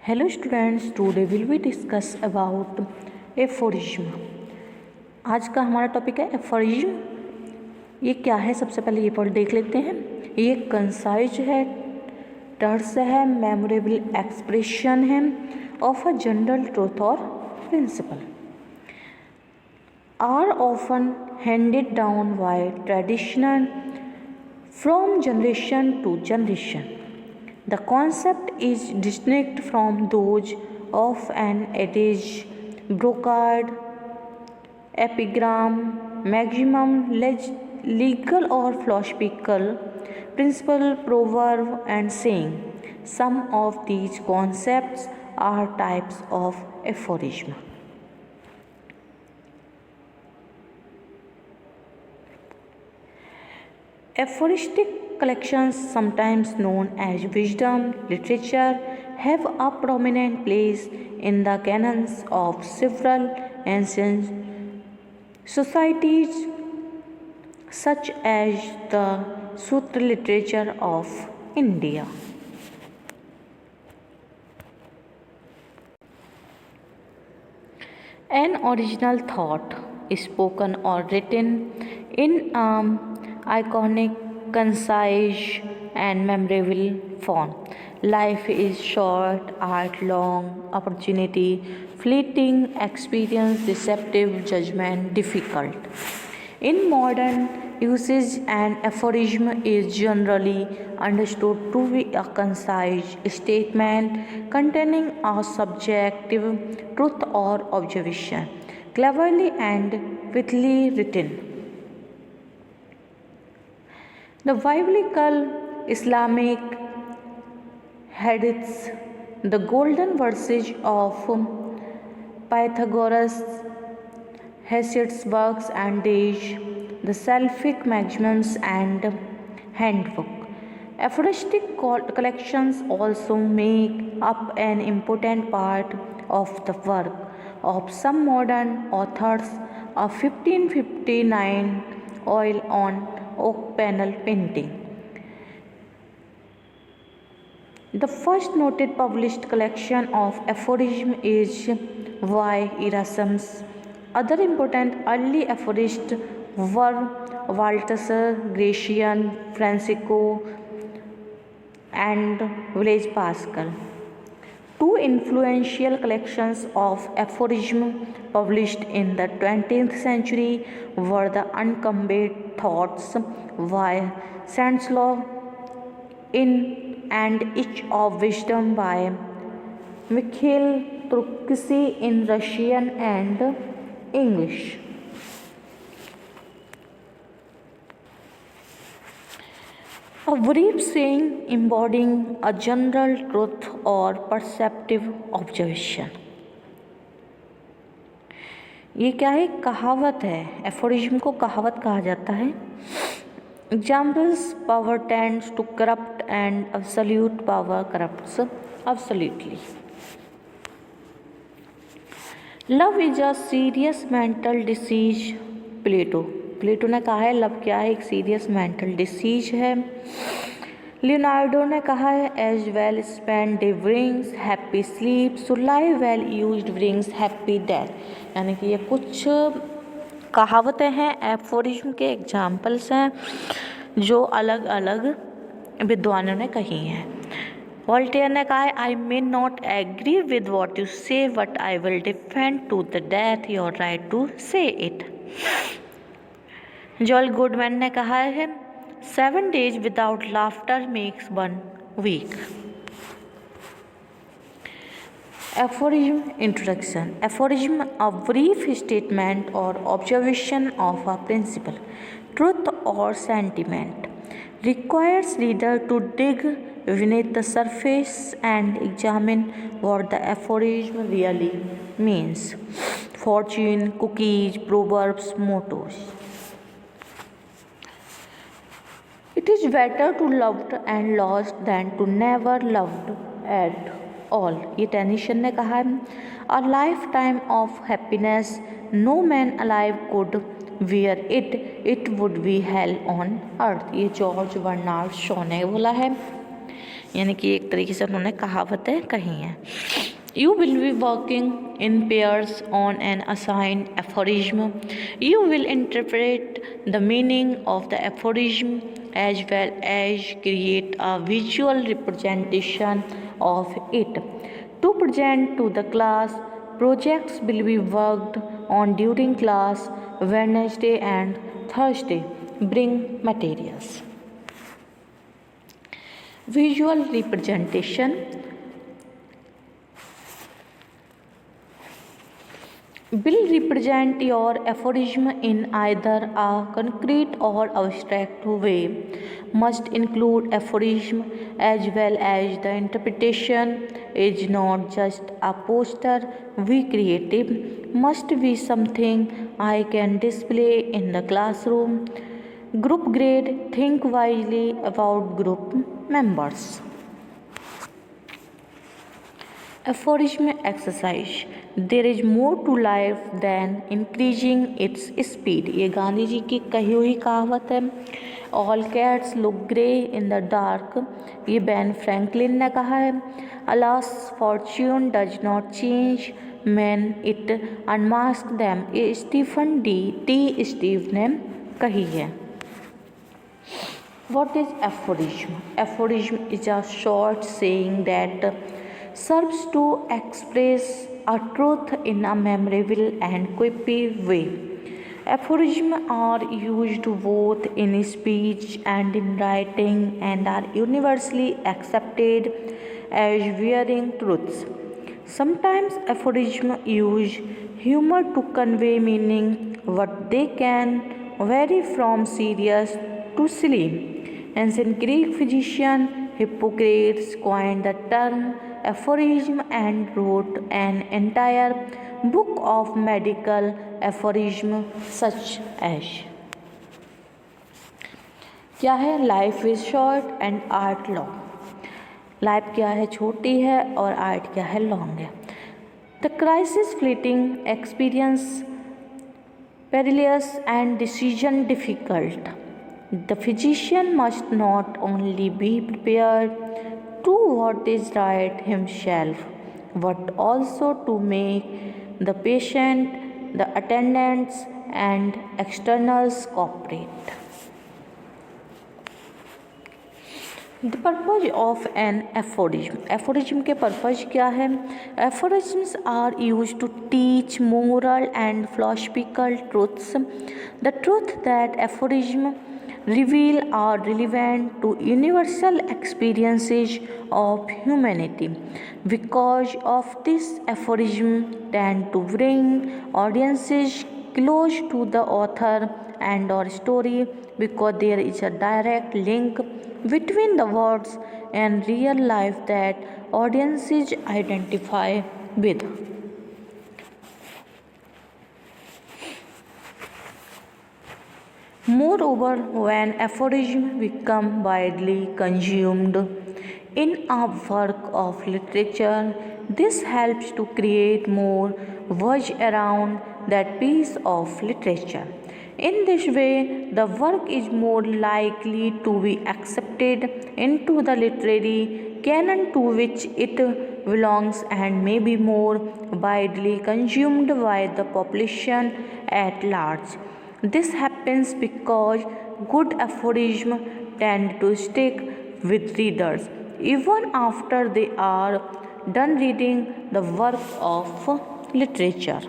Hello students, today will we discuss about aphorism। आज का हमारा टॉपिक है aphorism। ये क्या है, सबसे पहले ये पढ़ देख लेते हैं। ये कंसाइज है, टर्स है, मेमोरेबल एक्सप्रेशन है ऑफ अ जनरल ट्रूथ और principle, are often handed down by traditional from generation to generation. The concept is distinct from those of an adage, brocard, epigram, maximum, legal or philosophical principle, proverb, and saying. Some of these concepts are types of aphorism. Aphoristic collections, sometimes known as wisdom literature, have a prominent place in the canons of several ancient societies, such as the Sutra literature of India. An original thought, spoken or written in iconic, concise, and memorable form. Life is short, art long, opportunity fleeting, experience deceptive, judgment difficult. In modern usage, an aphorism is generally understood to be a concise statement containing a subjective truth or observation, cleverly and withily written. The biblical Islamic hadiths, the golden verses of Pythagoras, Hesiod's works and days, the Salafist maxims and handbook. Aphoristic collections also make up an important part of the work of some modern authors. A 1559 oil on oak panel painting, the first noted published collection of aphorism, is Y. Erasmus. Other important early aphorists were Balthasar Gracian, Francisco, and Blaise Pascal. Two influential collections of aphorism published in the 20th century were the Uncumbered Thoughts by Stanislaw in and Itch of Wisdom by Mikhail Turkisi in Russian and English. A brief saying embodying a general truth or perceptive observation. ये क्या है, कहावत है। Aphorism को कहावत कहा जाता है। Examples, power tends to corrupt and absolute power corrupts absolutely. Love is a serious mental disease, Plato ने कहा है लव क्या है, एक सीरियस मेंटल डिसीज है। लियोनार्डो ने कहा है as well spent day brings happy sleep, so life well used brings happy death. यानी कि ये कुछ कहावतें हैं, एफोरिज्म के एग्जाम्पल्स हैं जो अलग अलग विद्वानों ने कही हैं। वोल्टेयर ने कहा है I may not agree with what you say but I will defend to the death your right to say it. Joel Goodman ने कहा है 7 days without laughter makes one weak. Aphorism introduction. Aphorism, a brief statement or observation of a principle, truth or sentiment, requires reader to dig beneath the surface and examine what the aphorism really means. Fortune, cookies, proverbs, mottos. It is better to loved and lost than to never loved at all. ये tension ने कहा है A lifetime of happiness, no man alive could wear it, it would be hell on earth. ये George Bernard Shaw ने बोला है। यानी कि एक तरीके से उन्होंने कहावतें कही हैं। You will be working in pairs on an assigned aphorism. You will interpret the meaning of the aphorism as well as create a visual representation of it. To present to the class, projects will be worked on during class Wednesday and Thursday. Bring materials. Visual representation will represent your aphorism in either a concrete or abstract way. Must include aphorism as well as the interpretation is not just a poster we creative, must be something I can display in the classroom. Group grade, think wisely about group members. Aphorism exercise. There is more to life than increasing its speed. ये गांधी जी की कही हुई कहावत है. All cats look grey in the dark. ये Ben Franklin ने कहा है. Alas, fortune does not change when it unmasks them. ये स्टीफन टी स्टीव ने कही है. What is aphorism? Aphorism is a short saying that serves to express a truth in a memorable and quippy way. Aphorisms are used both in speech and in writing and are universally accepted as bearing truths. Sometimes aphorisms use humor to convey meaning, but they can vary from serious to silly. Ancient Greek physician Hippocrates coined the term aphorism and wrote an entire book of medical aphorism such as. क्या है? Life is short and art long. Life क्या है? छोटी है और art क्या है? Long है. The crisis fleeting, experience perilous and decision difficult. The physician must not only be prepared to what is right himself, but also to make the patient, the attendants, and externals cooperate. The purpose of an aphorism. Aphorism के purpose क्या है? Aphorisms are used to teach moral and philosophical truths. The truth that aphorism reveal are relevant to universal experiences of humanity. Because of this, aphorism tend to bring audiences close to the author and or story because there is a direct link between the words and real life that audiences identify with. Moreover, when aphorisms become widely consumed in a work of literature, this helps to create more buzz around that piece of literature. In this way, the work is more likely to be accepted into the literary canon to which it belongs and may be more widely consumed by the population at large. This happens because good aphorisms tend to stick with readers even after they are done reading the work of literature.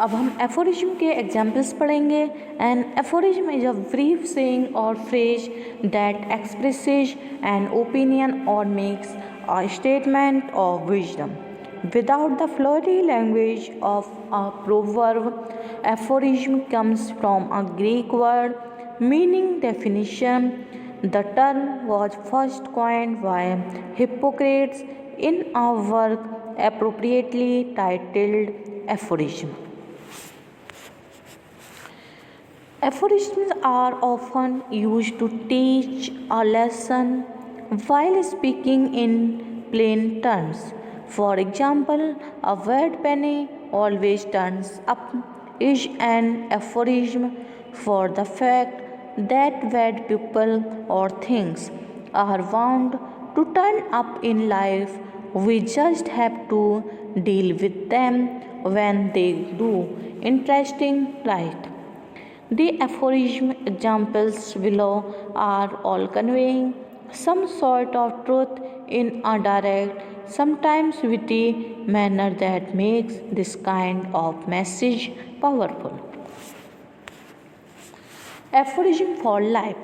अब हम aphorism के examples पढ़ेंगे. An aphorism is a brief saying or phrase that expresses an opinion or makes a statement of wisdom without the flowery language of a proverb. Aphorism comes from a Greek word meaning definition. The term was first coined by Hippocrates in a work appropriately titled Aphorism. Aphorisms are often used to teach a lesson while speaking in plain terms. For example, a word penny always turns up is an aphorism for the fact that bad people or things are bound to turn up in life. We just have to deal with them when they do. Interesting, right? The aphorism examples below are all conveying some sort of truth in a direct, sometimes witty manner that makes this kind of message powerful. Aphorism for life.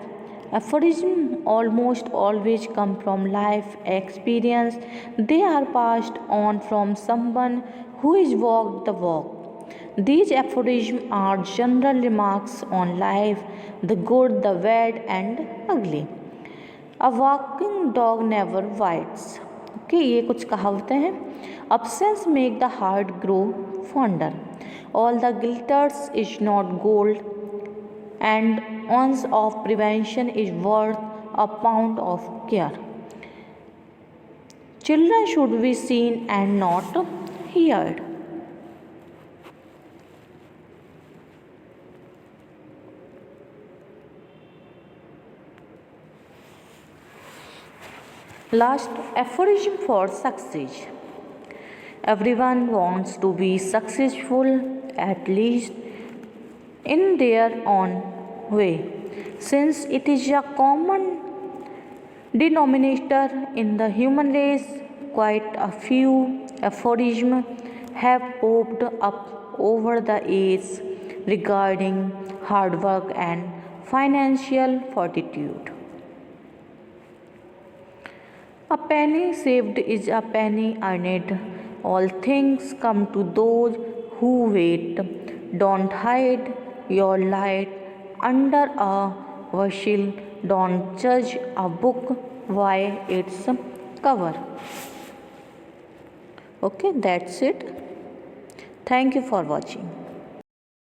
Aphorisms almost always come from life experience. They are passed on from someone who has walked the walk. These aphorisms are general remarks on life, the good, the bad, and ugly. A walking dog never bites. Okay ये कुछ कहावतें हैं. Absence make the heart grow fonder. All the glitters is not gold, and ounce of prevention is worth a pound of care. Children should be seen and not heard. Last, aphorism for success. Everyone wants to be successful, at least in their own way. Since it is a common denominator in the human race, quite a few aphorisms have popped up over the years regarding hard work and financial fortitude. A penny saved is a penny earned. All things come to those who wait. Don't hide your light under a bushel. Don't judge a book by its cover. Okay, that's it. Thank you for watching.